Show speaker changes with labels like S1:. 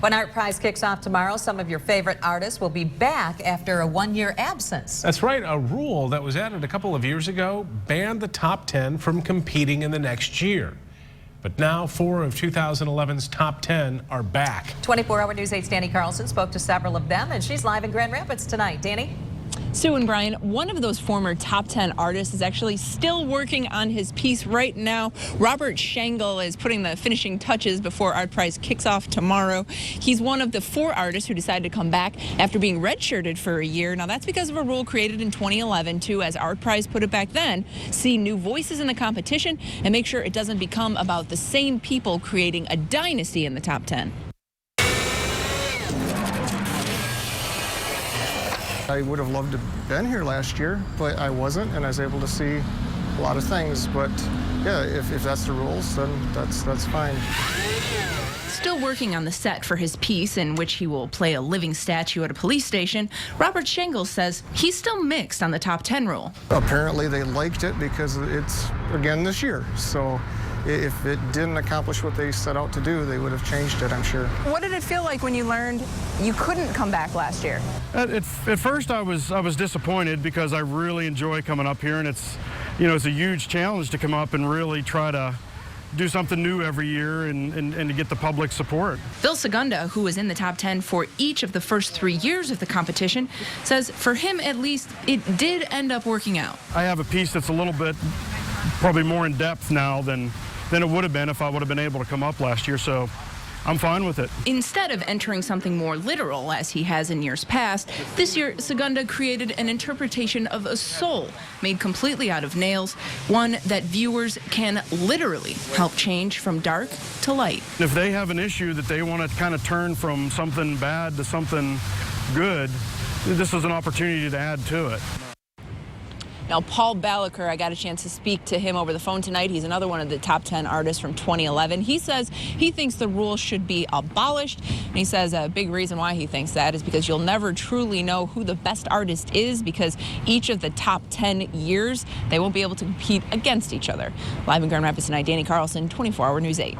S1: When ArtPrize kicks off tomorrow, some of your favorite artists will be back after a one-year absence.
S2: That's right. A rule that was added a couple of years ago banned the top 10 from competing in the next year. But now 4 of 2011's top 10 are back.
S1: 24-hour News 8's Danny Carlson spoke to several of them, and she's live in Grand Rapids tonight. Danny?
S3: Sue and Brian, one of those former top 10 artists is actually still working on his piece right now. Robert Schenkel is putting the finishing touches before ArtPrize kicks off tomorrow. He's one of the 4 artists who decided to come back after being redshirted for a year. Now, that's because of a rule created in 2011 to, as ArtPrize put it back then, see new voices in the competition and make sure it doesn't become about the same people creating a dynasty in the top 10.
S4: I would have loved to have been here last year, but I wasn't, and I was able to see a lot of things. But yeah, if that's the rules, then that's fine.
S3: Still working on the set for his piece, in which he will play a living statue at a police station, Robert Schenkel says he's still mixed on the top 10 rule.
S4: Apparently they liked it because it's, again, this year. So if it didn't accomplish what they set out to do, they would have changed it, I'm sure.
S5: What did it feel like when you learned you couldn't come back last year?
S6: At first I was disappointed because I really enjoy coming up here, and it's a huge challenge to come up and really try to do something new every year and to get the public support.
S3: Phil Segunda, who was in the top 10 for each of the first 3 years of the competition, says for him at least it did end up working out.
S6: I have a piece that's a little bit probably more in depth now than it would have been if I would have been able to come up last year, so I'm fine with it. Instead
S3: of entering something more literal, as he has in years past, this year Segunda created an interpretation of a soul made completely out of nails, one that viewers can literally help change from dark to light.
S6: If they have an issue that they want to kind of turn from something bad to something good, this is an opportunity to add to it.
S3: Now, Paul Balaker, I got a chance to speak to him over the phone tonight. He's another one of the top 10 artists from 2011. He says he thinks the rule should be abolished. And he says a big reason why he thinks that is because you'll never truly know who the best artist is, because each of the top 10 years, they won't be able to compete against each other. Live in Grand Rapids tonight, Danny Carlson, 24-hour News 8.